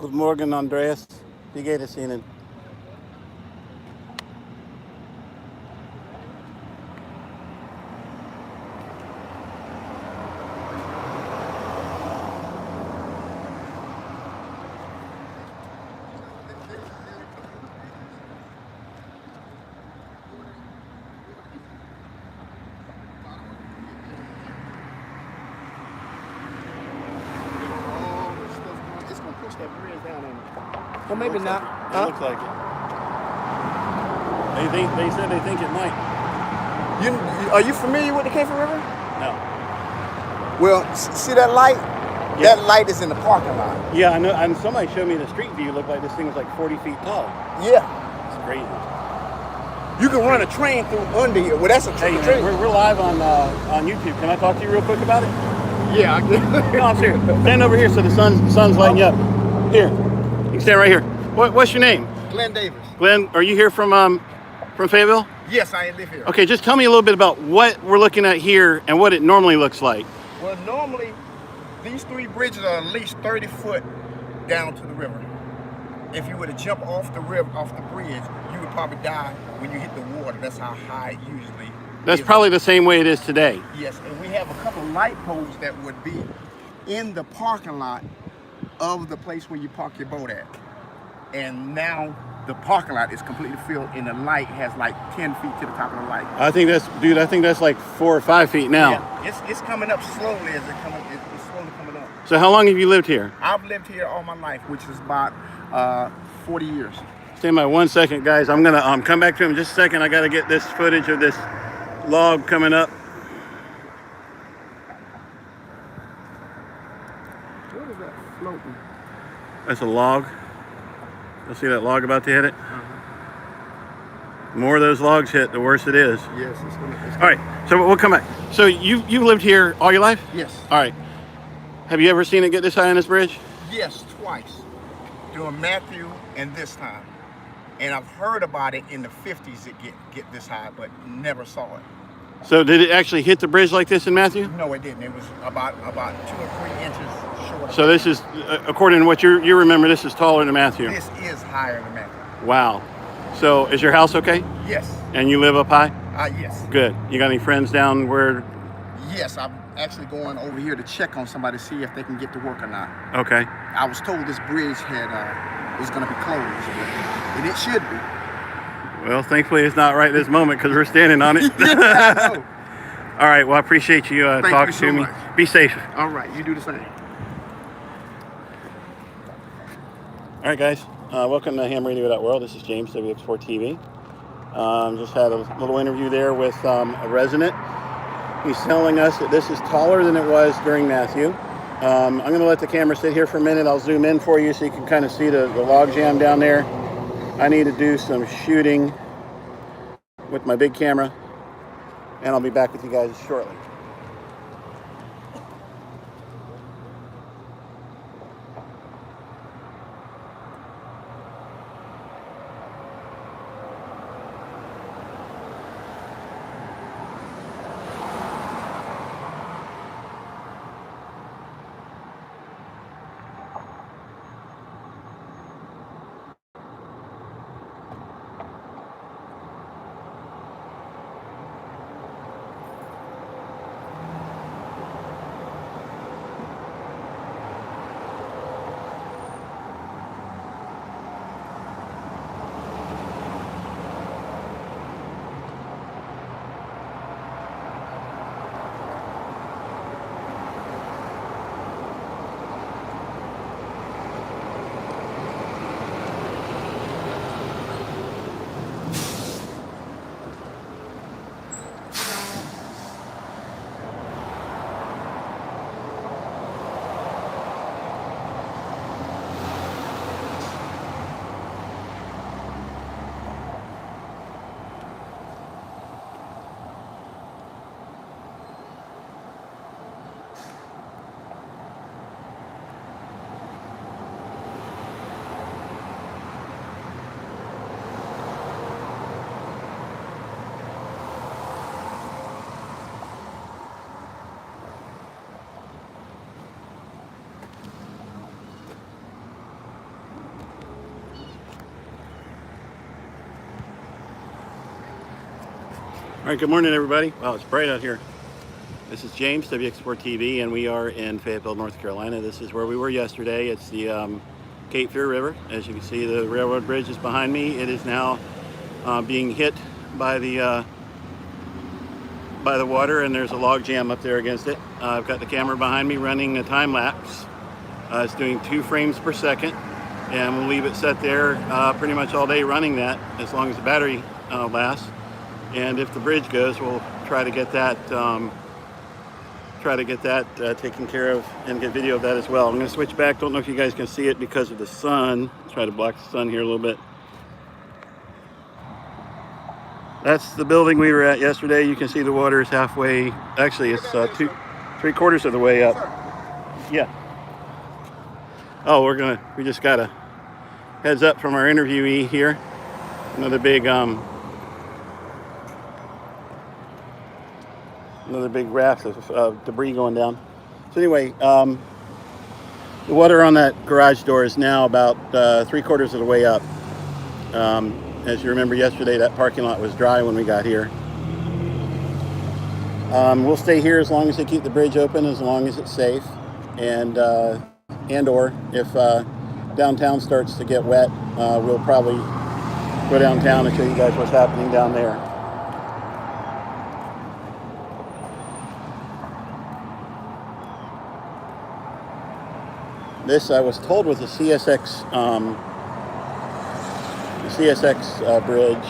Guten Morgen, Andreas. Wie geht es Ihnen? It's gonna push that bridge down on it. Well, maybe not. It looks like it. They said they think it might. Are you familiar with the Kafer River? No. Well, see that light? Yeah. That light is in the parking lot. Yeah, I know. And somebody showed me the street view. Looked like this thing was like 40 feet tall. Yeah. It's crazy. You can run a train through under here. Well, that's a Hey, train. we're live on YouTube. Can I talk to you real quick about it? Yeah, I get No, I'm serious. Stand over here so the sun's lighting you up. Here, you can stand right here. What's your name? Glenn Davis. Glenn, are you here from Fayetteville? Yes, I live here. Okay, just tell me a little bit about what we're looking at here and what it normally looks like. Well, normally, these three bridges are at least 30 foot down to the river. If you were to jump off the bridge, you would probably die when you hit the water. That's how high it usually is. That's probably the same way it is today. Yes, and we have a couple light poles that would be in the parking lot of the place where you park your boat at. And now the parking lot is completely filled and the light has like 10 feet to the top of the light. I think that's like 4 or 5 feet now. Yeah, it's coming up slowly as it's slowly coming up. So how long have you lived here? I've lived here all my life, which is about 40 years. Stand by 1 second, guys. I'm gonna come back to him in just a second. I gotta get this footage of this log coming up. What is that floating? That's a log. You'll see that log about to hit it? The more of those logs hit, the worse it is. Yes, it's gonna. All right, so we'll come back. So you've lived here all your life? Yes. All right. Have you ever seen it get this high on this bridge? Yes, twice. During Matthew and this time. And I've heard about it in the 50s it get this high, but never saw it. So did it actually hit the bridge like this in Matthew? No, it didn't. It was about 2 or 3 inches short. So this is, according to what you remember, this is taller than Matthew. This is higher than Matthew. Wow. So is your house okay? Yes. And you live up high? Yes. Good. You got any friends down where? Yes, I'm actually going over here to check on somebody to see if they can get to work or not. Okay. I was told this bridge was going to be closed, and it should be. Well, thankfully it's not right this moment because we're standing on it. I know. All right. Well, I appreciate you talking to me. Much. Be safe. All right. You do the same. All right, guys. Welcome to HamRadio.World. This is James, WX4 TV. Just had a little interview there with a resident. He's telling us that this is taller than it was during Matthew. I'm going to let the camera sit here for a minute. I'll zoom in for you so you can kind of see the log jam down there. I need to do some shooting with my big camera, and I'll be back with you guys shortly. All right, good morning, everybody. Wow, it's bright out here. This is James, WX4 TV, and we are in Fayetteville, North Carolina. This is where we were yesterday. It's the Cape Fear River. As you can see, the railroad bridge is behind me. It is now being hit by the water, and there's a log jam up there against it. I've got the camera behind me running a time lapse. It's doing 2 frames per second, and we'll leave it set there pretty much all day running that, as long as the battery lasts. And if the bridge goes, we'll try to get that taken care of and get video of that as well. I'm going to switch back. Don't know if you guys can see it because of the sun. Try to block the sun here a little bit. That's the building we were at yesterday. You can see the water is halfway. Actually, it's 3/4 of the way up. Yeah. Oh, we just got a heads up from our interviewee here. Another big raft of debris going down. So anyway, the water on that garage door is now about 3/4 of the way up. As you remember yesterday, that parking lot was dry when we got here. We'll stay here as long as they keep the bridge open, as long as it's safe, and or if downtown starts to get wet, we'll probably go downtown and show you guys what's happening down there. This, I was told, was a CSX bridge.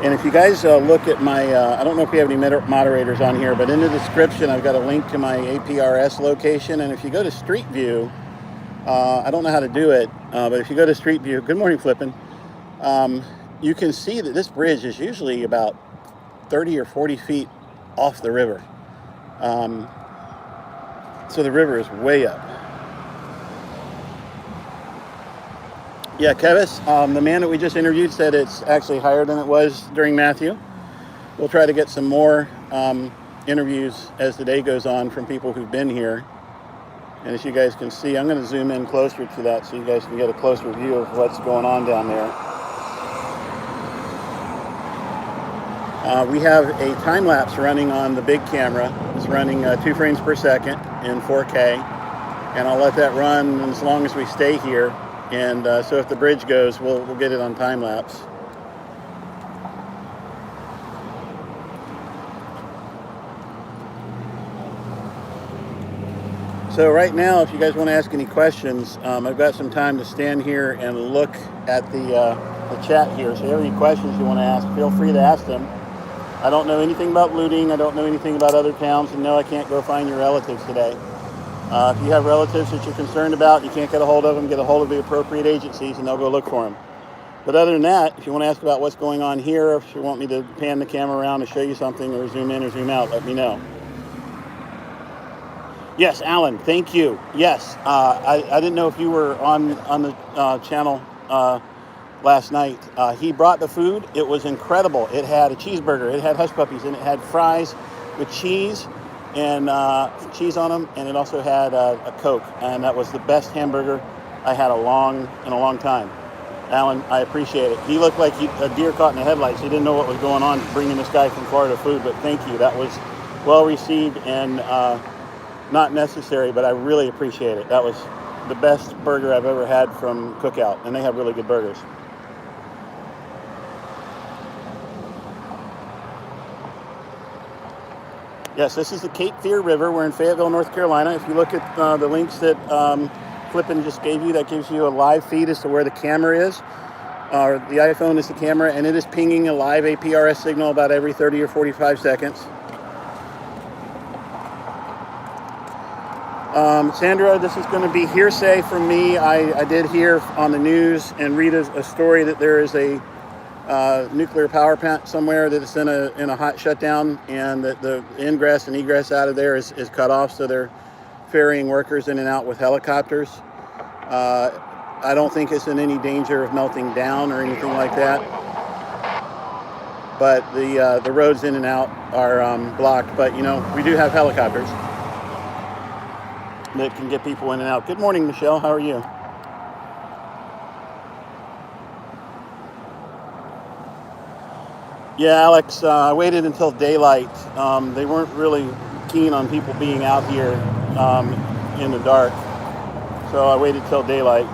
And if you guys look at my, I don't know if we have any moderators on here, but in the description I've got a link to my APRS location. And if you go to Street View, I don't know how to do it, but if you go to Street View, good morning, Flippin', you can see that this bridge is usually about 30 or 40 feet off the river. So the river is way up. Yeah, Kevis, the man that we just interviewed said it's actually higher than it was during Matthew. We'll try to get some more interviews as the day goes on from people who've been here. And as you guys can see, I'm going to zoom in closer to that so you guys can get a closer view of what's going on down there. We have a time lapse running on the big camera. It's running 2 frames per second in 4K. And I'll let that run as long as we stay here. And so if the bridge goes, we'll get it on time lapse. So right now, if you guys want to ask any questions, I've got some time to stand here and look at the chat here. So if you have any questions you want to ask, feel free to ask them. I don't know anything about looting. I don't know anything about other towns. And no, I can't go find your relatives today. If you have relatives that you're concerned about, you can't get a hold of them, get a hold of the appropriate agencies and they'll go look for them. But other than that, if you want to ask about what's going on here, or if you want me to pan the camera around and show you something or zoom in or zoom out, let me know. Yes, Alan, thank you. Yes, I didn't know if you were on the channel last night. He brought the food. It was incredible. It had a cheeseburger, it had hush puppies, and it had fries with cheese and cheese on them, and it also had a Coke, and that was the best hamburger I had in a long time. Alan, I appreciate it. He looked like a deer caught in the headlights. He didn't know what was going on bringing this guy from Florida food, but thank you. That was well received and not necessary, but I really appreciate it. That was the best burger I've ever had from Cookout, and they have really good burgers. Yes, this is the Cape Fear River. We're in Fayetteville, North Carolina. If you look at the links that Flippin just gave you, that gives you a live feed as to where the camera is. The iPhone is the camera, and it is pinging a live APRS signal about every 30 or 45 seconds. Sandra, this is going to be hearsay from me. I did hear on the news and read a story that there is a nuclear power plant somewhere that is in a hot shutdown, and that the ingress and egress out of there is cut off, so they're ferrying workers in and out with helicopters. I don't think it's in any danger of melting down or anything like that, but the roads in and out are blocked. But you know, we do have helicopters that can get people in and out. Good morning, Michelle. How are you? Yeah, Alex, I waited until daylight. They weren't really keen on people being out here um, in the dark, so I waited till daylight.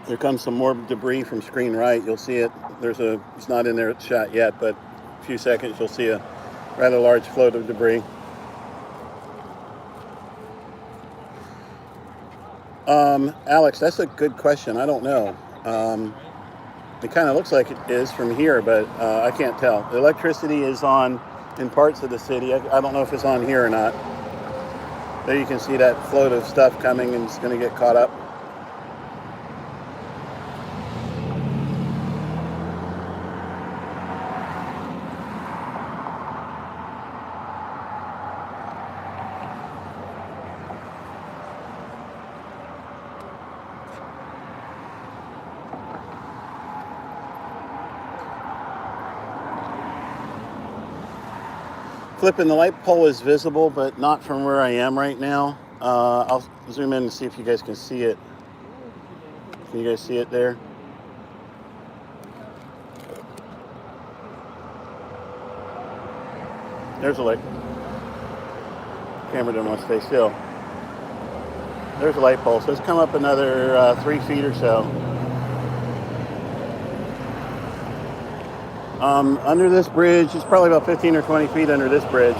There comes some more debris from screen right. You'll see it. It's not in there shot yet, but a few seconds you'll see a rather large float of debris. Alex, that's a good question. I don't know. It kind of looks like it is from here, but I can't tell. The electricity is on in parts of the city. I don't know if it's on here or not. There you can see that float of stuff coming and it's going to get caught up. Flipping, the light pole is visible, but not from where I am right now. I'll zoom in and see if you guys can see it. Can you guys see it there? There's a light. Camera doesn't want to stay still. There's a light pole. So it's come up another 3 feet or so. Under this bridge, it's probably about 15 or 20 feet under this bridge.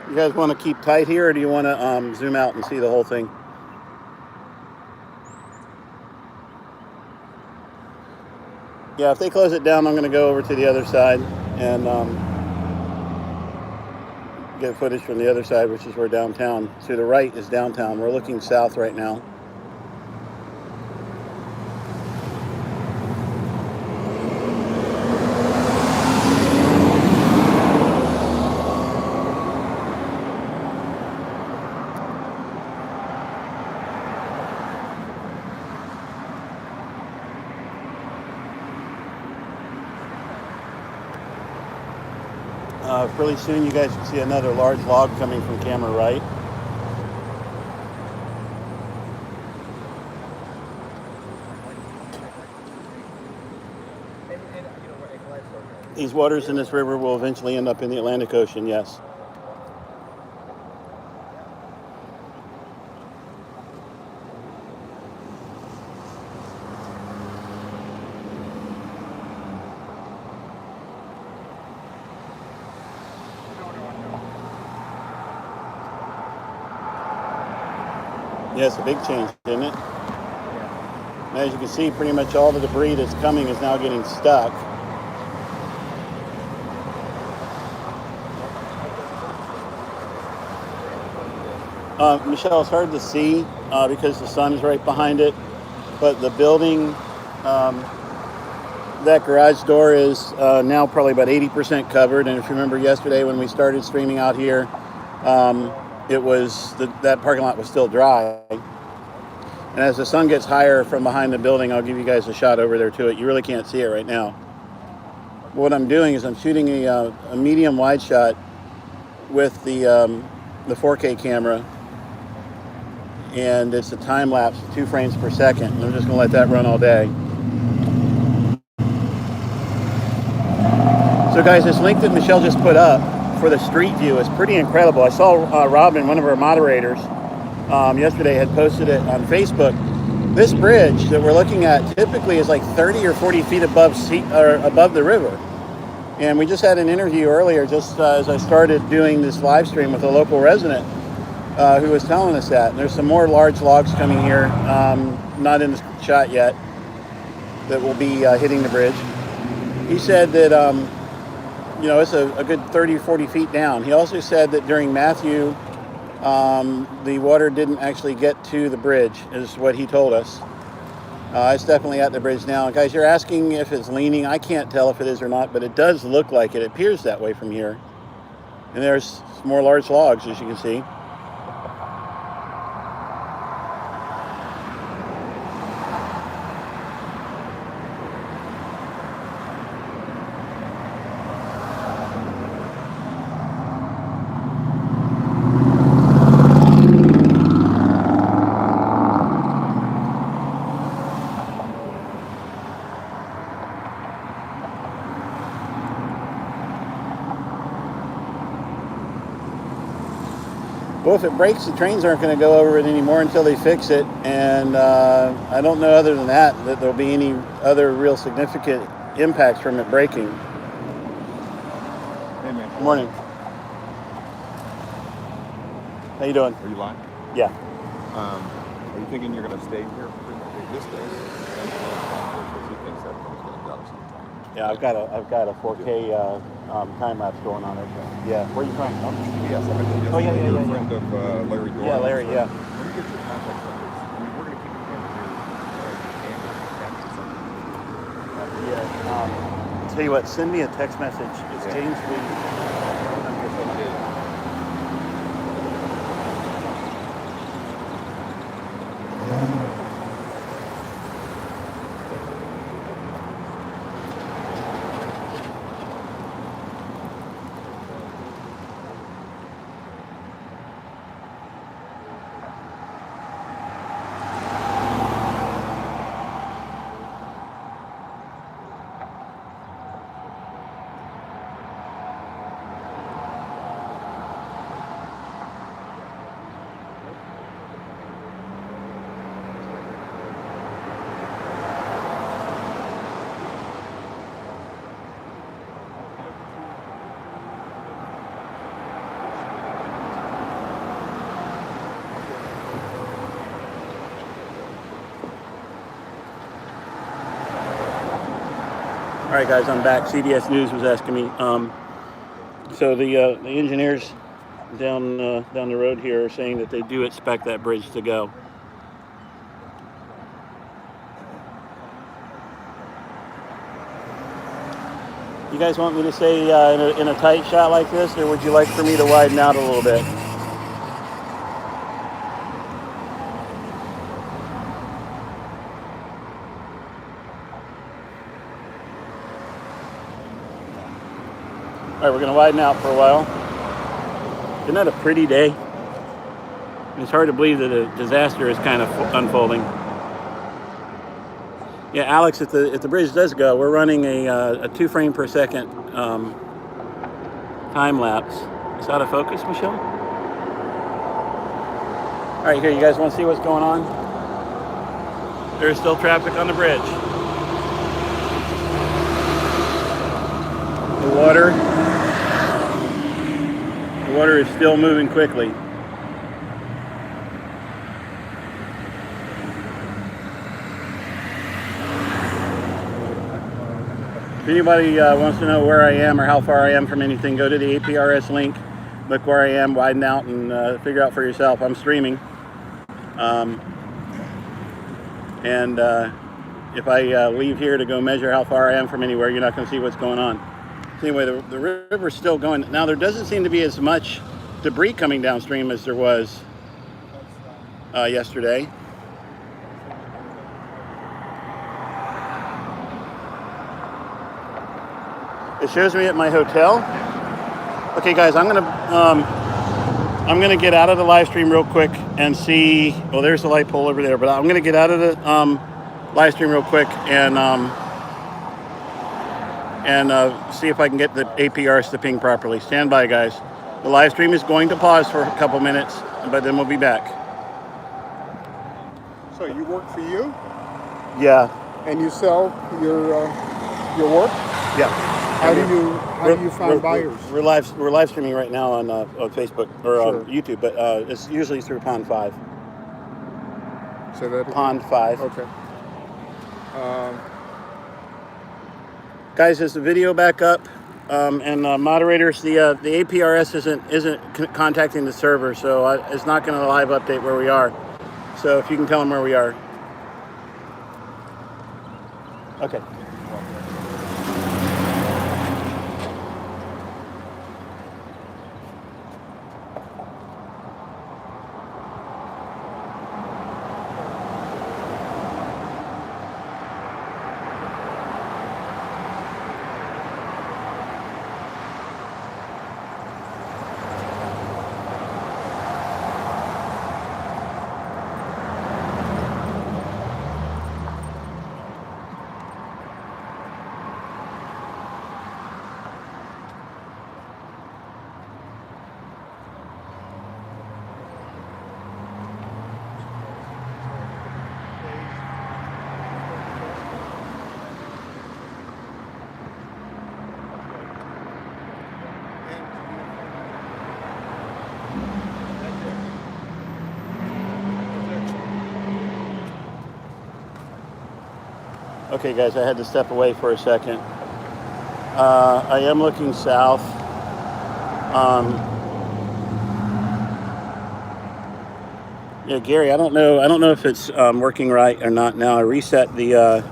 You guys want to keep tight here, or do you want to zoom out and see the whole thing? Yeah, if they close it down, I'm going to go over to the other side and get footage from the other side, which is where downtown. To the right is downtown. We're looking south right now. Really soon you guys can see another large log coming from camera right. These waters in this river will eventually end up in the Atlantic Ocean, yes. Yeah, it's a big change, isn't it? And as you can see, pretty much all the debris that's coming is now getting stuck. Michelle, it's hard to see because the sun is right behind it, but the building, that garage door is now probably about 80% covered. And if you remember yesterday when we started streaming out here, it was that parking lot was still dry. And as the sun gets higher from behind the building, I'll give you guys a shot over there to it. You really can't see it right now. What I'm doing is I'm shooting a medium wide shot with the 4K camera, and it's a time lapse, 2 frames per second. And I'm just going to let that run all day. So guys, this link that Michelle just put up for the street view is pretty incredible. I saw Robin, one of our moderators, yesterday had posted it on Facebook. This bridge that we're looking at typically is like 30 or 40 feet above the river. And we just had an interview earlier, just as I started doing this live stream with a local resident who was telling us that. And there's some more large logs coming here, not in the shot yet, that will be hitting the bridge. He said that it's a good 30, 40 feet down. He also said that during Matthew, the water didn't actually get to the bridge, is what he told us. It's definitely at the bridge now. Guys, you're asking if it's leaning. I can't tell if it is or not, but it does look like it. It appears that way from here. And there's some more large logs, as you can see. Well, if it breaks, the trains aren't going to go over it anymore until they fix it. And I don't know other than that there'll be any other real significant impacts from it breaking. Hey, man. Good morning. How you doing? Are you live? Yeah. Are you thinking you're going to stay here for this day? Because he thinks that thing's going to go sometime. Yeah, I've got a 4K time lapse going on it. Yeah. Where are you from? Yes, I mentioned yesterday. Oh, yeah. You're a friend of Larry Dorn. Yeah, Larry. Yeah. Let me get your contact numbers. I mean, we're going to keep it in here. Yeah. Tell you what, send me a text message. It's James Lea. All right, guys, I'm back. CBS News was asking me. So the engineers down the road here are saying that they do expect that bridge to go. You guys want me to stay in a tight shot like this, or would you like for me to widen out a little bit? All right, we're going to widen out for a while. Isn't that a pretty day? It's hard to believe that a disaster is kind of unfolding. Yeah, Alex, if the bridge does go, we're running a 2 frame per second time lapse. Is out of focus, Michelle? All right, here, you guys want to see what's going on? There's still traffic on the bridge. The water is still moving quickly. If anybody wants to know where I am or how far I am from anything, go to the APRS link, look where I am, widen out, and figure out for yourself. I'm streaming. And if I leave here to go measure how far I am from anywhere, you're not going to see what's going on. So anyway, the river's still going. Now, there doesn't seem to be as much debris coming downstream as there was yesterday. It shows me at my hotel. Okay, guys, I'm gonna get out of the live stream real quick and see. Well, there's the light pole over there, but I'm gonna get out of the live stream real quick and see if I can get the APRs to ping properly. Stand by, guys. The live stream is going to pause for a couple minutes, but then we'll be back. So you work for you, Yeah. and you sell your work. Yeah. How do you find buyers? We're live streaming right now on Facebook or Sure. YouTube, but it's usually through Pond 5. Say that again? Pond 5. Okay. Guys, is the video back up? And moderators, the APRS isn't contacting the server, so it's not going to live update where we are. So if you can tell them where we are. Okay. Okay, guys, I had to step away for a second. I am looking south. Yeah, Gary, I don't know if it's working right or not now. I reset the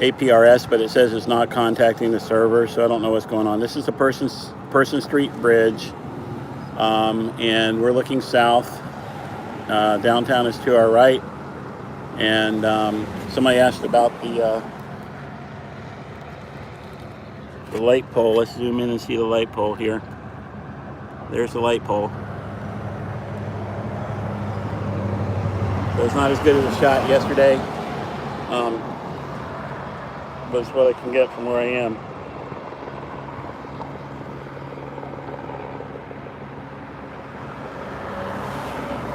APRS, but it says it's not contacting the server, so I don't know what's going on. This is the Person Street Bridge, and we're looking south. Downtown is to our right, and somebody asked about the light pole. Let's zoom in and see the light pole here. There's the light pole. So it's not as good as a shot yesterday, but it's what I can get from where I am.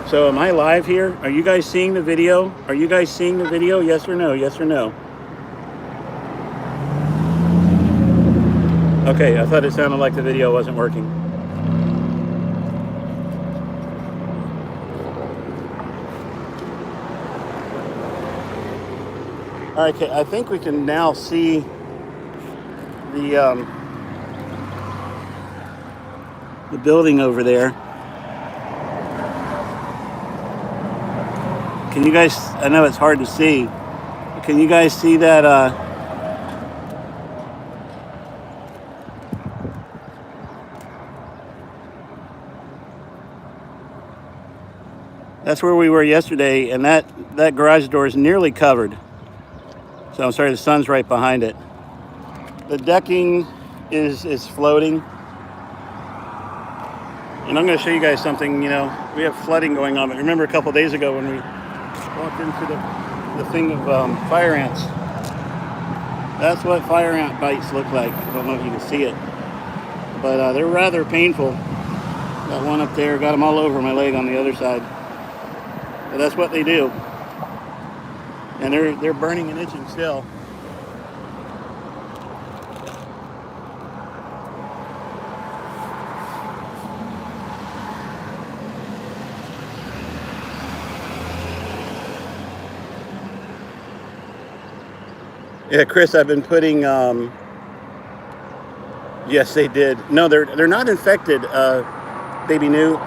So am I live here? Are you guys seeing the video? Are you guys seeing the video? Yes or no? Yes or no? Okay, I thought it sounded like the video wasn't working. All right, okay, I think we can now see the building over there. Can you guys, I know it's hard to see, but can you guys see that that's where we were yesterday, and that garage door is nearly covered. So I'm sorry, the sun's right behind it. The decking is floating. And I'm going to show you guys something. You know, we have flooding going on. But remember a couple days ago when we walked into the thing of fire ants. That's what fire ant bites look like. I don't know if you can see it. But they're rather painful. Got one up there, got them all over my leg on the other side. But that's what they do. And they're burning and itching still. Yeah, Chris, I've been putting. Yes, they did. No, they're not infected. Baby new.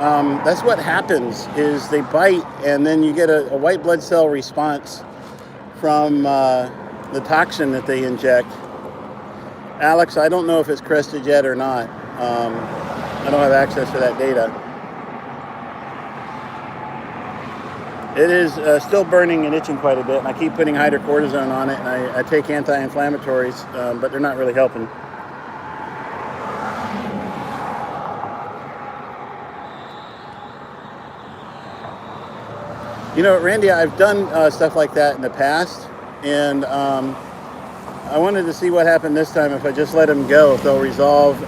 That's what happens. Is they bite, and then you get a white blood cell response from the toxin that they inject. Alex, I don't know if it's crested yet or not. I don't have access to that data. It is still burning and itching quite a bit, and I keep putting hydrocortisone on it, and I take anti-inflammatories, but they're not really helping. You know, Randy, I've done stuff like that in the past, and I wanted to see what happened this time if I just let them go, if they'll resolve.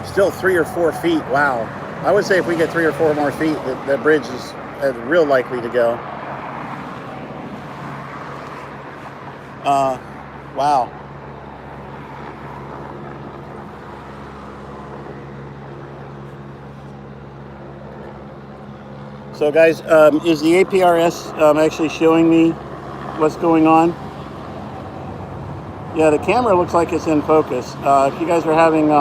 Still 3 or 4 feet, wow. I would say if we get 3 or 4 more feet, the bridge is real likely to go. Wow. So guys, is the APRS actually showing me what's going on? Yeah, the camera looks like it's in focus. If you guys are having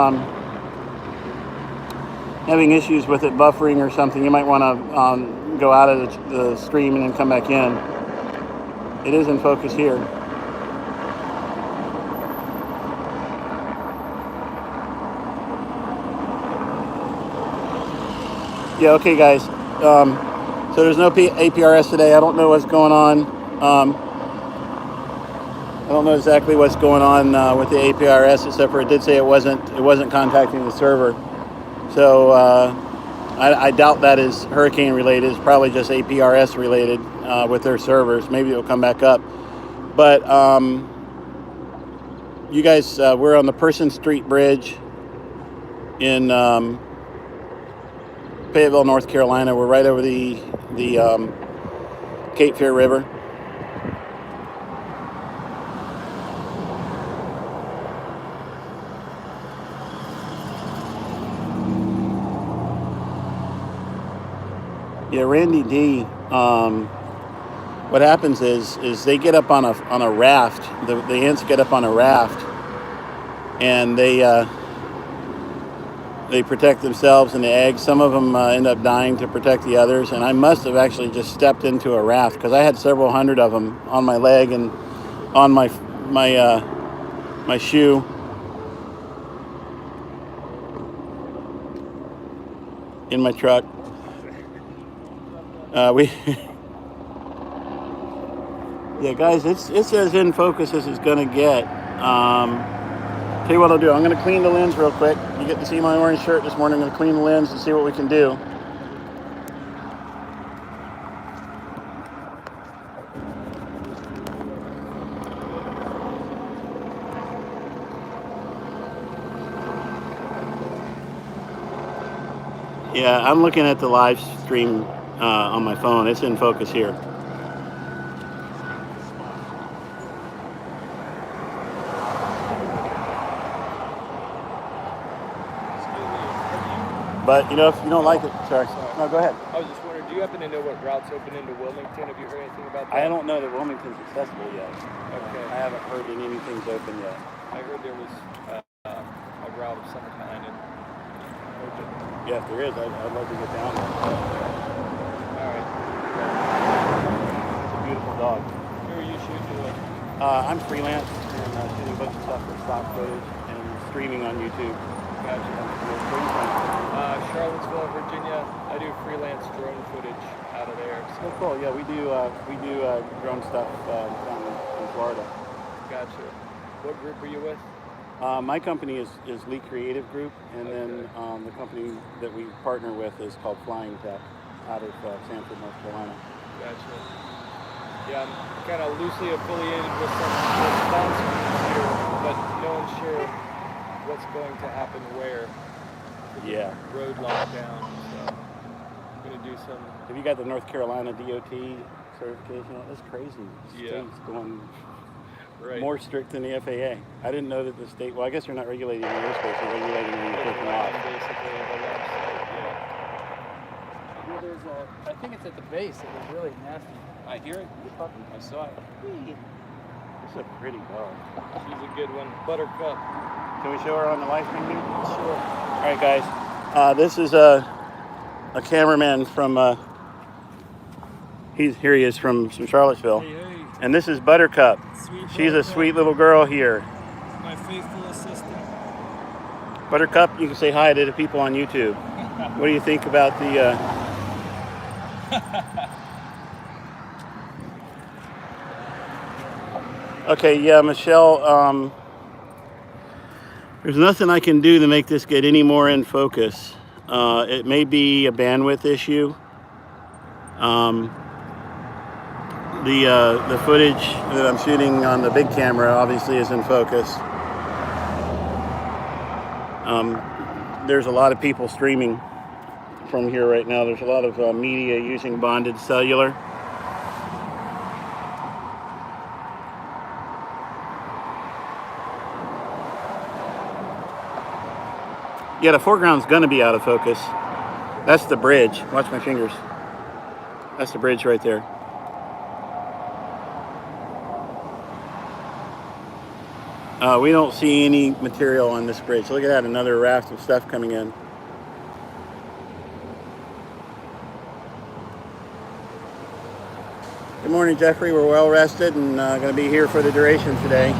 having issues with it buffering or something, you might want to go out of the stream and then come back in. It is in focus here. Yeah, okay, guys. So there's no APRS today. I don't know what's going on. I don't know exactly what's going on with the APRS, except for it did say it wasn't contacting the server. So I doubt that is hurricane related. It's probably just APRS related with their servers. Maybe it'll come back up. But you guys, we're on the Person Street Bridge in Fayetteville, North Carolina. We're right over the Cape Fear River. Yeah, Randy D. What happens is they get up on a raft. The ants get up on a raft, and they protect themselves and the eggs. Some of them end up dying to protect the others. And I must have actually just stepped into a raft because I had several hundred of them on my leg and on my shoe. In my truck. Yeah, guys, it's as in focus as it's gonna get. Tell you what I'll do. I'm gonna clean the lens real quick. You get to see my orange shirt this morning. I'm gonna clean the lens and see what we can do. Yeah, I'm looking at the live stream on my phone. It's in focus here. But, you know, if you don't like it, sorry. No, go ahead. I was just wondering, do you happen to know what routes open into Wilmington? Have you heard anything about that? I don't know that Wilmington's accessible yet. Okay. I haven't heard that anything's open yet. I heard there was a route of some kind and open. Yeah, if there is, I'd love to get down there. All right. It's a beautiful dog. Who are you shooting with? I'm freelance and shooting a bunch of stuff for stock footage and streaming on YouTube. Gotcha. Charlottesville, Virginia. I do freelance drone footage out of there. So. Oh, cool. Yeah, we do drone stuff down in Florida. Gotcha. What group are you with? My company is Lea Creative Group, and then the company that we partner with is called Flying Tech out of Sanford, North Carolina. Gotcha. Yeah, I'm kind of loosely affiliated with some sponsors here, but no one's sure what's going to happen where. Yeah. Road lockdown, so I'm going to do some. Have you got the North Carolina DOT certification? That's crazy. The state's going more strict than the FAA. I didn't know that the state, well, I guess you're not regulating your airspace, you're regulating when you're taking off. Basically, the website, Well, there's I think it's at the base. It was really nasty. I hear it. I saw it. It's a pretty dog. She's a good one. Buttercup. Can we show her on the live stream here? Sure. All right, guys. This is a cameraman from, here he is from Charlottesville. Hey. And this is Buttercup. She's a sweet little girl here. My faithful assistant. Buttercup, you can say hi to the people on YouTube. What do you think about the... Okay, yeah, Michelle, there's nothing I can do to make this get any more in focus. It may be a bandwidth issue. The footage that I'm shooting on the big camera obviously is in focus. There's a lot of people streaming from here right now. There's a lot of media using bonded cellular. Yeah, the foreground's gonna be out of focus. That's the bridge. Watch my fingers. That's the bridge right there. We don't see any material on this bridge. Look at that, another raft of stuff coming in. Good morning, Jeffrey. We're well rested and going to be here for the duration today.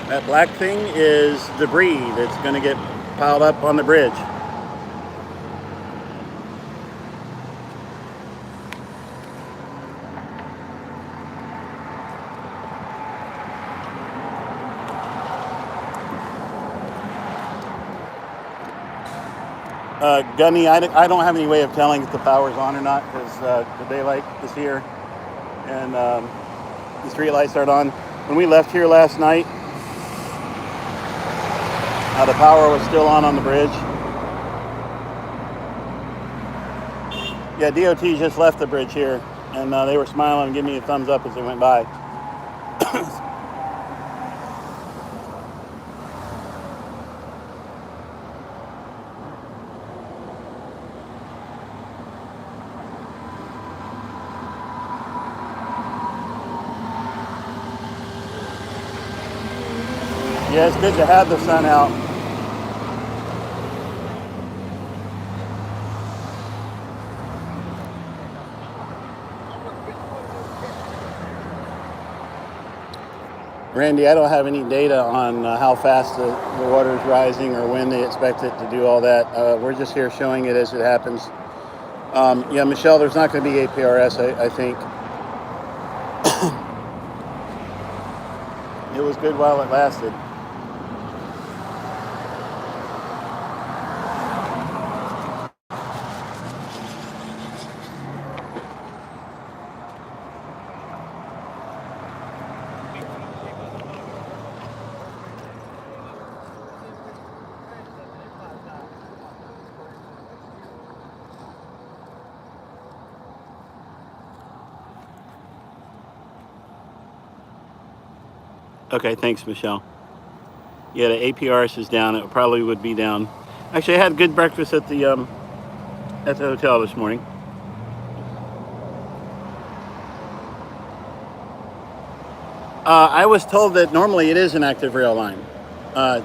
That black thing is debris that's going to get piled up on the bridge. Gunny, I don't have any way of telling if the power's on or not because the daylight is here and the street lights aren't on. When we left here last night, the power was still on the bridge. Yeah, DOT just left the bridge here, and they were smiling and giving me a thumbs up as they went by. Yeah, it's good to have the sun out. Randy, I don't have any data on how fast the water is rising or when they expect it to do all that. We're just here showing it as it happens. Yeah, Michelle, there's not going to be APRS, I think. It was good while it lasted. Okay, thanks, Michelle. Yeah, the APRS is down. It probably would be down. Actually, I had good breakfast at the hotel this morning. I was told that normally it is an active rail line,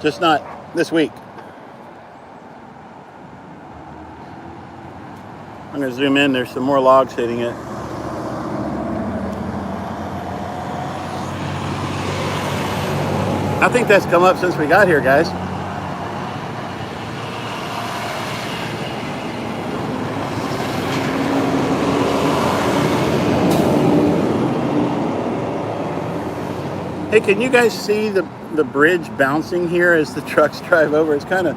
just not this week. I'm going to zoom in. There's some more logs hitting it. I think that's come up since we got here, guys. Hey, can you guys see the bridge bouncing here as the trucks drive over? It's kind of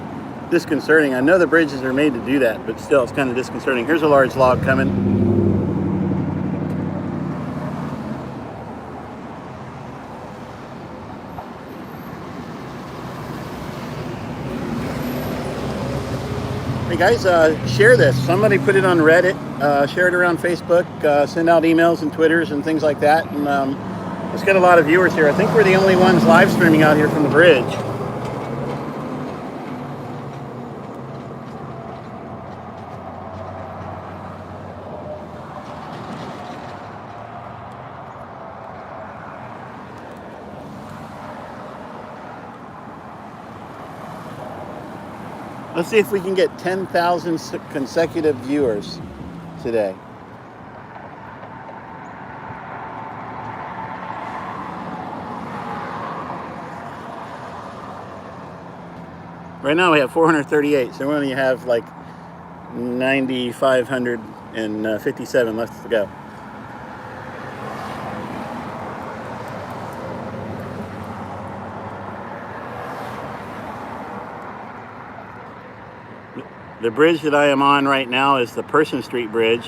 disconcerting. I know the bridges are made to do that, but still, it's kind of disconcerting. Here's a large log coming. Hey guys, share this. Somebody put it on Reddit, share it around Facebook, send out emails and Twitters and things like that. And let's get a lot of viewers here. I think we're the only ones live streaming out here from the bridge. Let's see if we can get 10,000 consecutive viewers today. Right now we have 438, so we only have like 9,557 left to go. The bridge that I am on right now is the Person Street Bridge.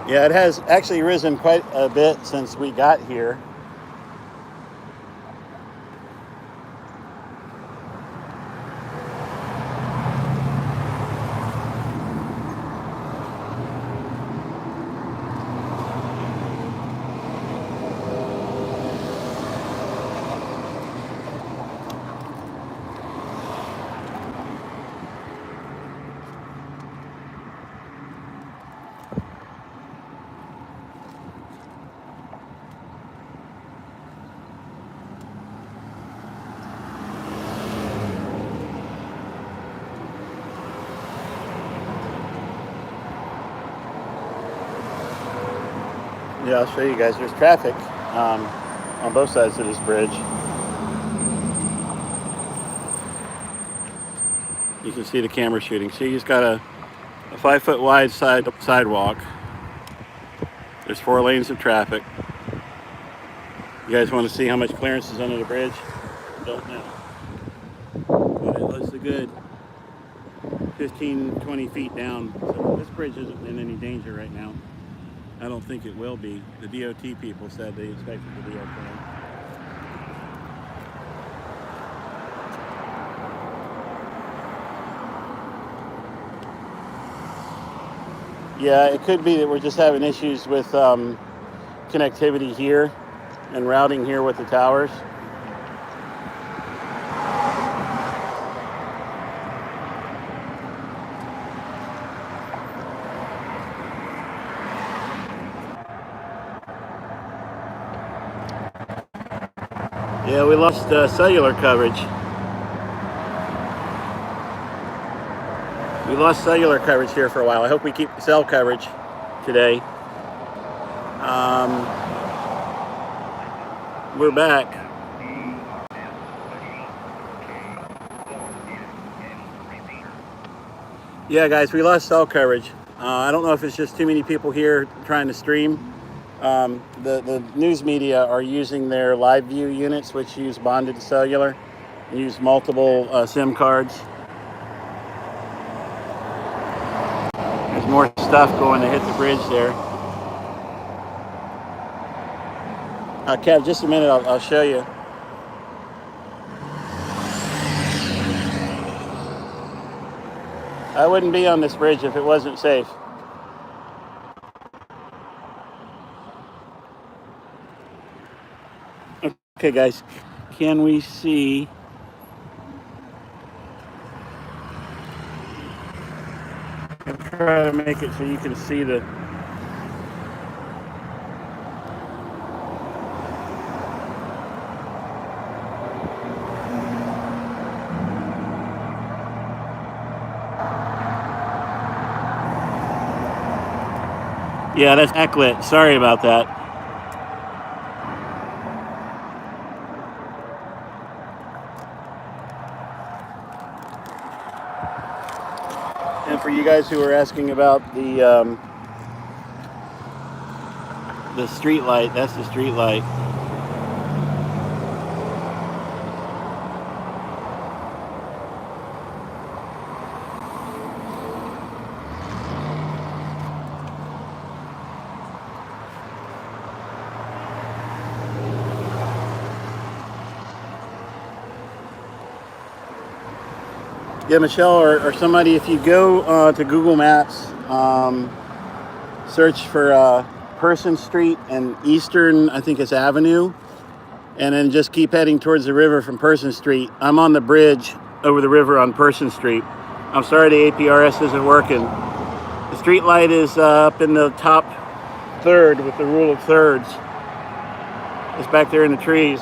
Yeah, it has actually risen quite a bit since we got here. Yeah, I'll show you guys. There's traffic on both sides of this bridge. You can see the camera shooting. See, he's got a 5-foot wide sidewalk. There's 4 lanes of traffic. You guys want to see how much clearance is under the bridge? Don't know. But it looks a good 15, 20 feet down. So this bridge isn't in any danger right now. I don't think it will be. The DOT people said they expect it to be okay. Yeah, it could be that we're just having issues with connectivity here and routing here with the towers. Yeah, we lost cellular coverage. We lost cellular coverage here for a while. I hope we keep cell coverage today. We're back. Yeah, guys, we lost cell coverage. I don't know if it's just too many people here trying to stream. The news media are using their live view units, which use bonded cellular, and use multiple SIM cards. There's more stuff going to hit the bridge there. Kev, just a minute, I'll show you. I wouldn't be on this bridge if it wasn't safe. Okay, guys, can we see? I'll try to make it so you can see the. Yeah, that's backlit. Sorry about that. And for you guys who are asking about the street light, that's the street light. Yeah, Michelle or somebody, if you go to Google Maps, search for Person Street and Eastern, I think it's Avenue, and then just keep heading towards the river from Person Street. I'm on the bridge over the river on Person Street. I'm sorry the APRS isn't working. The street light is up in the top third with the rule of thirds. It's back there in the trees.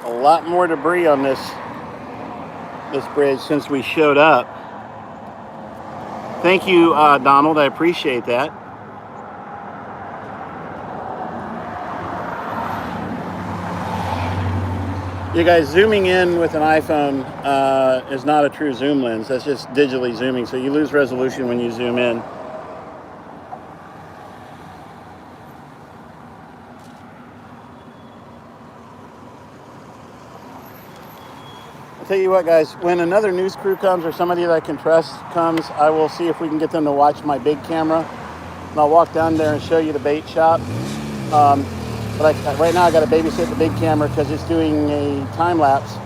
A lot more debris on this bridge since we showed up. Thank you, Donald. I appreciate that. You guys, zooming in with an iPhone is not a true zoom lens. That's just digitally zooming, so you lose resolution when you zoom in. I'll tell you what, guys, when another news crew comes or somebody that I can trust comes, I will see if we can get them to watch my big camera. And I'll walk down there and show you the bait shop. But right now I got to babysit the big camera because it's doing a time lapse.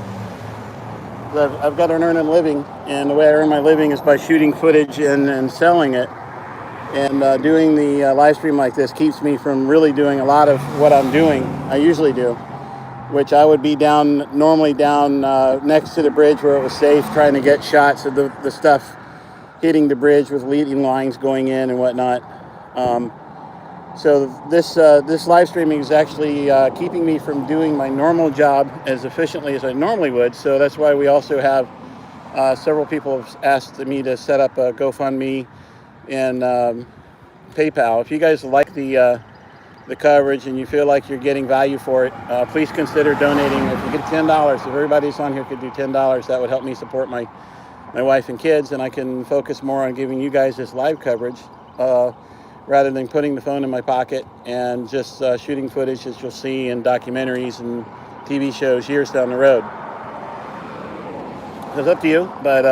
I've got to earn a living, and the way I earn my living is by shooting footage and selling it. And doing the live stream like this keeps me from really doing a lot of what I'm doing. I usually do, which I would be normally down next to the bridge where it was safe, trying to get shots of the stuff hitting the bridge with leading lines going in and whatnot. So this live streaming is actually keeping me from doing my normal job as efficiently as I normally would. So that's why we also have several people have asked me to set up a GoFundMe and PayPal. If you guys like the coverage and you feel like you're getting value for it, please consider donating. If you get $10, if everybody's on here could do $10, that would help me support my wife and kids, and I can focus more on giving you guys this live coverage rather than putting the phone in my pocket and just shooting footage that you'll see in documentaries and TV shows years down the road. It's up to you, but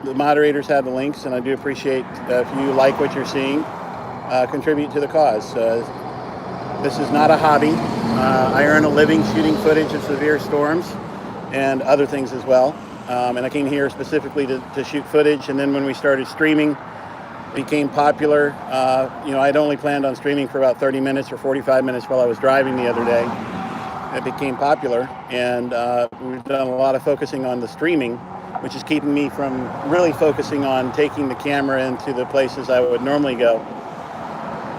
the moderators have the links, and I do appreciate if you like what you're seeing, contribute to the cause. This is not a hobby. I earn a living shooting footage of severe storms and other things as well. And I came here specifically to shoot footage, and then when we started streaming, it became popular. I'd only planned on streaming for about 30 minutes or 45 minutes while I was driving the other day. It became popular, and we've done a lot of focusing on the streaming, which is keeping me from really focusing on taking the camera into the places I would normally go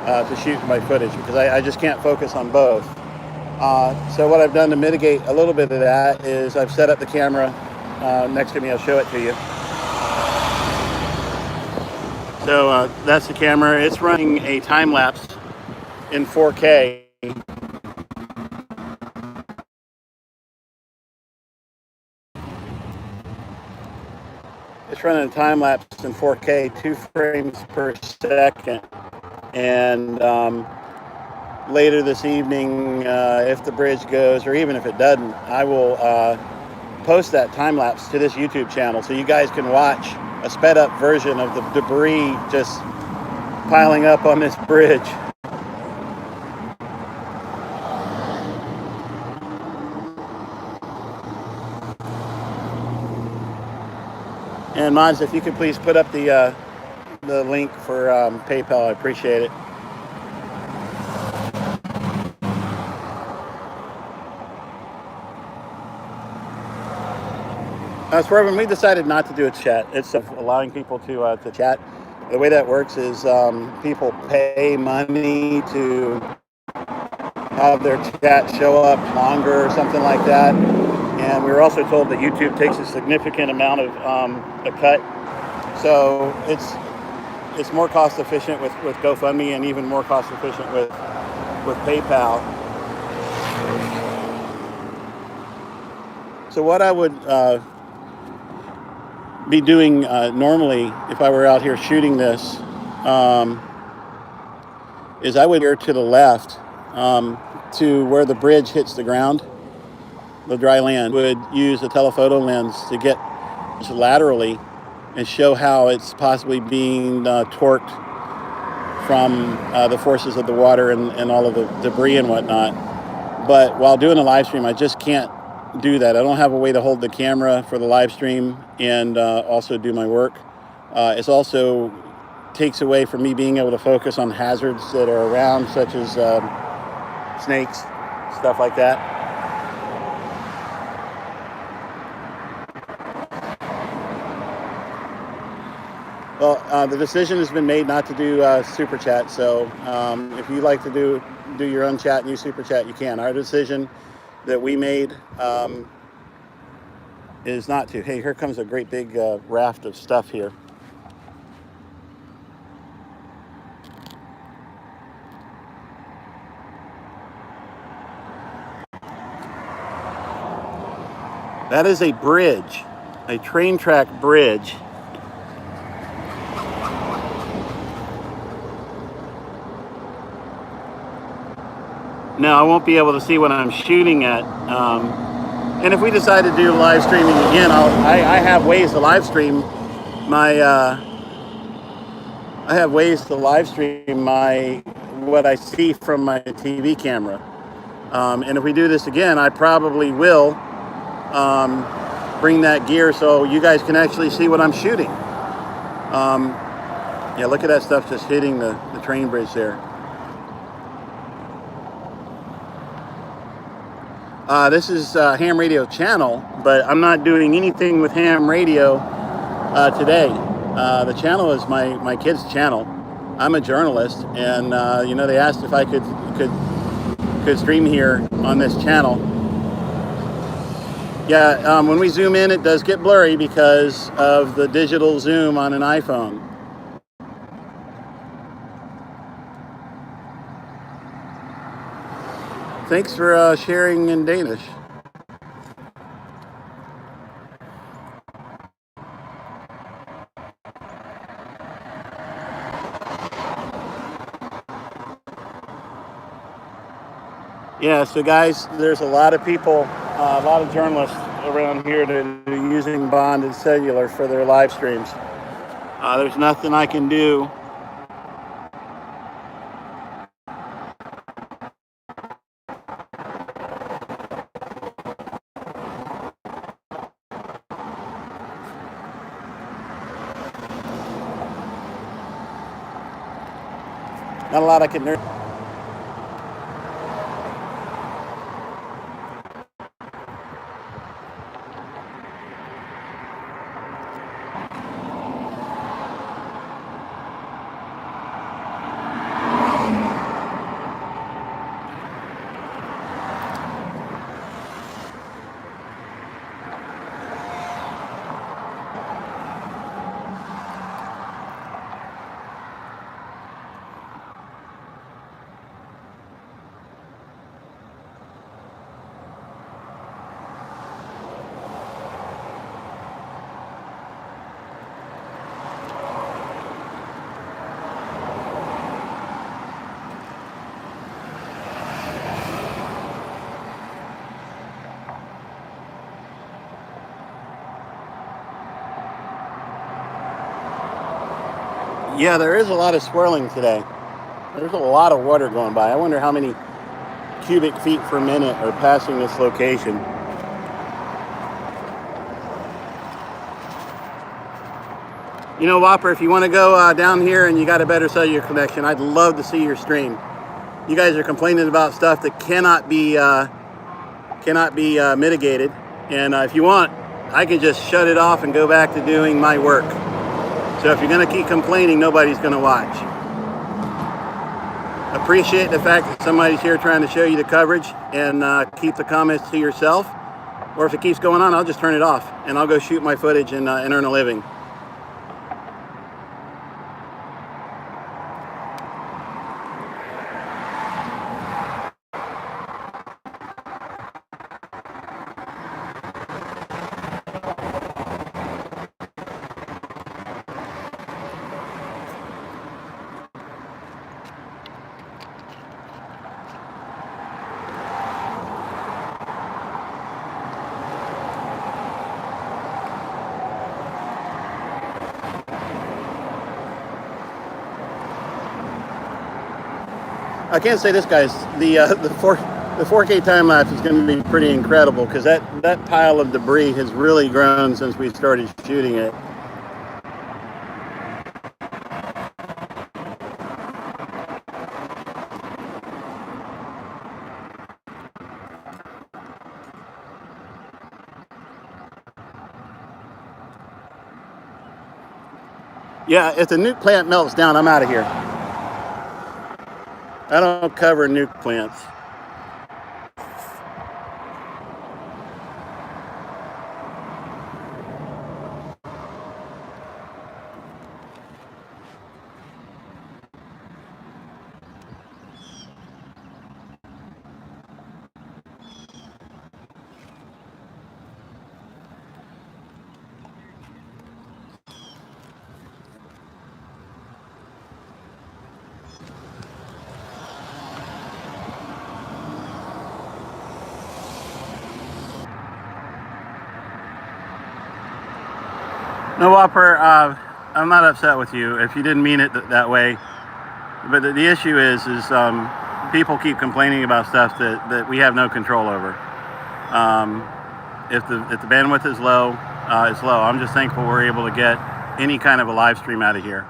to shoot my footage, because I just can't focus on both. So what I've done to mitigate a little bit of that is I've set up the camera next to me. I'll show it to you. So that's the camera. It's running a time lapse in 4K. It's running a time lapse in 4K, 2 frames per second. And later this evening, if the bridge goes, or even if it doesn't, I will post that time lapse to this YouTube channel so you guys can watch a sped up version of the debris just piling up on this bridge. And Mons, if you could please put up the link for PayPal, I appreciate it. Swervin, we decided not to do a chat. It's allowing people to chat. The way that works is people pay money to have their chat show up longer or something like that. And we were also told that YouTube takes a significant amount of a cut. So it's more cost efficient with GoFundMe, and even more cost efficient with PayPal. So what I would be doing normally if I were out here shooting this is I would veer to the left to where the bridge hits the ground, the dry land. Would use a telephoto lens to get laterally and show how it's possibly being torqued from the forces of the water and all of the debris and whatnot. But while doing a live stream, I just can't do that. I don't have a way to hold the camera for the live stream and also do my work. It also takes away from me being able to focus on hazards that are around, such as snakes, stuff like that. Well, the decision has been made not to do Super Chat, so if you like to do your own chat and use Super Chat, you can. Our decision that we made is not to. Hey, here comes a great big raft of stuff here. That is a bridge, a train track bridge. Now I won't be able to see what I'm shooting at. And if we decide to do live streaming again, I have ways to live stream my what I see from my TV camera. And if we do this again, I probably will bring that gear so you guys can actually see what I'm shooting. Yeah, look at that stuff just hitting the train bridge there. This is Ham Radio channel, but I'm not doing anything with Ham Radio today. The channel is my kids' channel. I'm a journalist, and you know, they asked if I could stream here on this channel. Yeah, when we zoom in, it does get blurry because of the digital zoom on an iPhone. Thanks for sharing in Danish. Yeah, so guys, there's a lot of people, a lot of journalists around here that are using bonded cellular for their live streams. There's nothing I can do. Not a lot I can do. Yeah, there is a lot of swirling today. There's a lot of water going by. I wonder how many cubic feet per minute are passing this location. You know, Whopper, if you want to go down here and you got a better cellular connection, I'd love to see your stream. You guys are complaining about stuff that cannot be mitigated, and if you want, I can just shut it off and go back to doing my work. So if you're going to keep complaining, nobody's going to watch. Appreciate the fact that somebody's here trying to show you the coverage, and keep the comments to yourself. Or if it keeps going on, I'll just turn it off and I'll go shoot my footage and earn a living. I can't say this, guys. The 4K time lapse is going to be pretty incredible because that pile of debris has really grown since we started shooting it. Yeah, if the nuke plant melts down, I'm out of here. I don't cover nuke plants. No, Whopper, I'm not upset with you if you didn't mean it that way. But the issue is people keep complaining about stuff that we have no control over. If the bandwidth is low, it's low. I'm just thankful we're able to get any kind of a live stream out of here.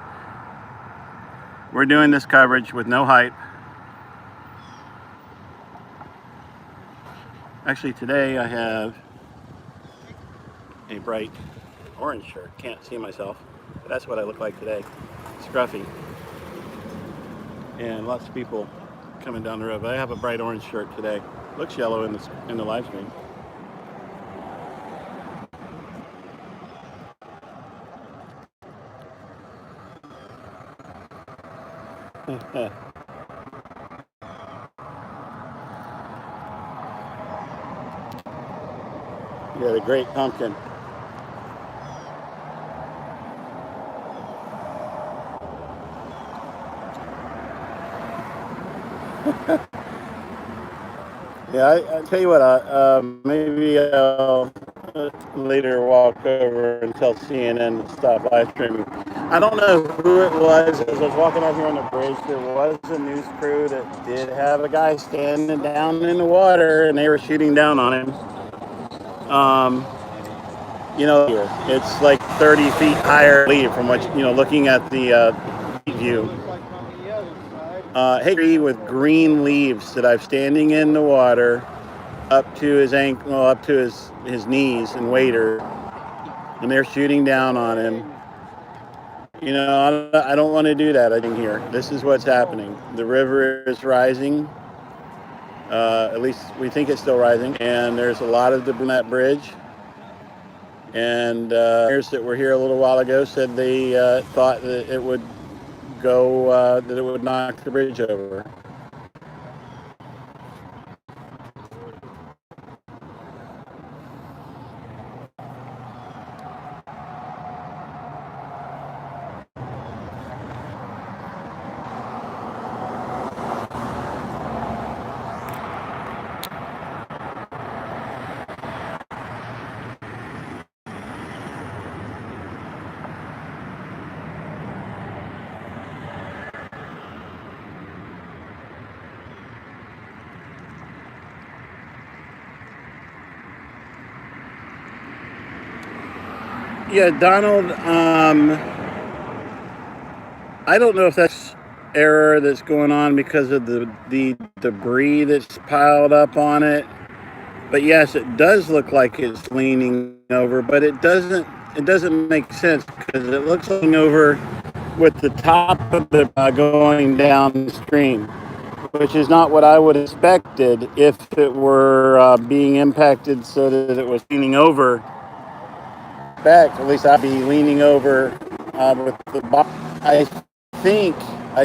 We're doing this coverage with no hype. Actually, today I have a bright orange shirt. Can't see myself, but that's what I look like today. Scruffy. and lots of people coming down the road. But I have a bright orange shirt today. Looks yellow in the live stream. You got a great pumpkin. Yeah, I tell you what, maybe I'll later walk over and tell CNN to stop live streaming. I don't know who it was. As I was walking out here on the bridge, there was a news crew that did have a guy standing down in the water, and they were shooting down on him. Here, it's like 30 feet higher from what, looking at the view. Hey, with green leaves that I've standing in the water up to his ankle, up to his knees and wader, and they're shooting down on him. I don't want to do that. I think here, this is what's happening. The river is rising. At least we think it's still rising, and there's a lot of debris on that bridge. And that were here a little while ago said they thought that it would that it would knock the bridge over. Yeah, Donald, I don't know if that's error that's going on because of the debris that's piled up on it. But yes, it does look like it's leaning over, but it doesn't make sense because it looks like leaning over with the top of the going downstream, which is not what I would have expected if it were being impacted so that it was leaning over. Back, at least I'd be leaning over with the bottom. I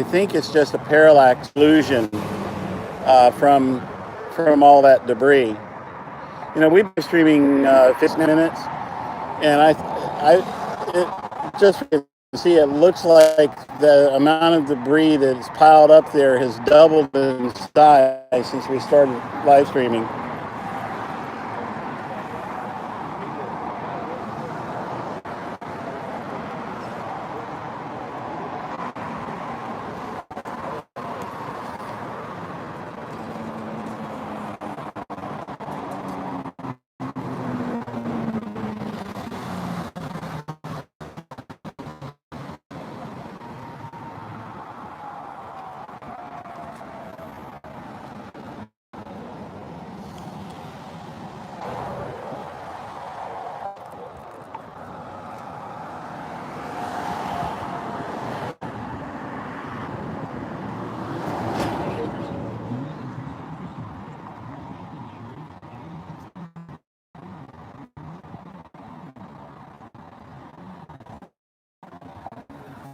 think it's just a parallax illusion from all that debris. We've been streaming 15 minutes, and it just see it looks like the amount of debris that's piled up there has doubled in size since we started live streaming.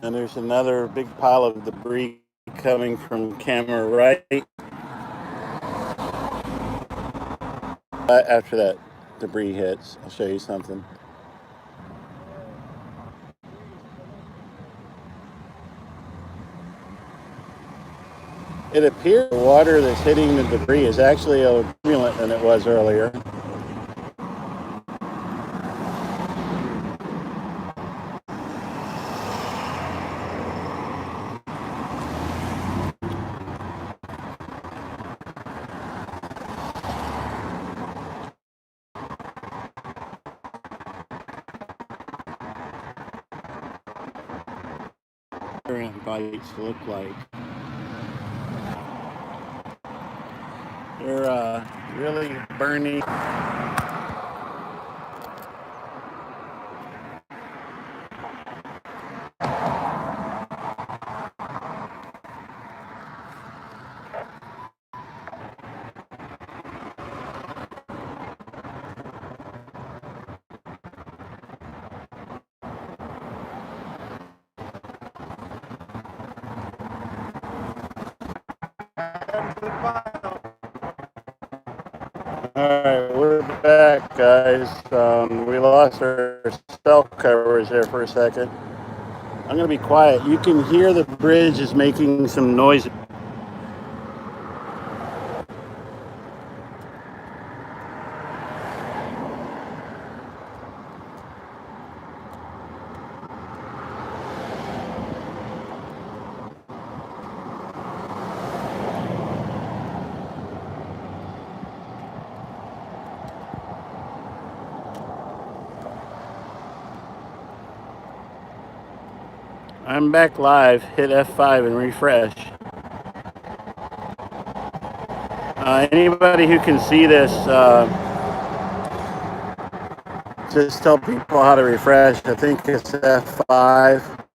And there's another big pile of debris coming from camera right. After that debris hits, I'll show you something. It appears the water that's hitting the debris is actually a turbulent than it was earlier. Bites look like they're really burning. Alright, we're back, guys. We lost our cell coverage there for a second. I'm going to be quiet. You can hear the bridge is making some noise. I'm back live. Hit F5 and refresh. Anybody who can see this, just tell people how to refresh. I think it's F5.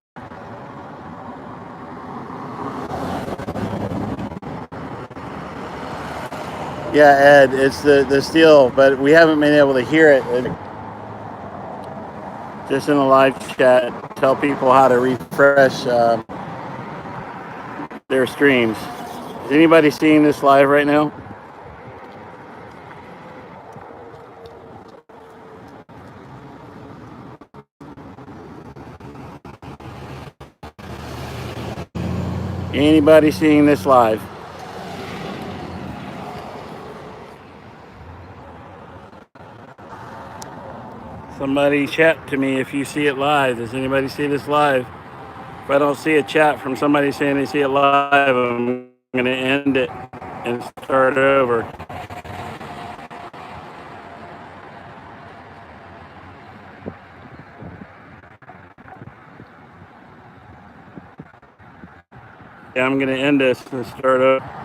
Yeah, Ed, it's the steel, but we haven't been able to hear it. Just in the live chat, tell people how to refresh their streams. Is anybody seeing this live right now? Anybody seeing this live? Somebody chat to me if you see it live. Does anybody see this live? If I don't see a chat from somebody saying they see it live, I'm going to end it and start over. Yeah, I'm going to end this and start over.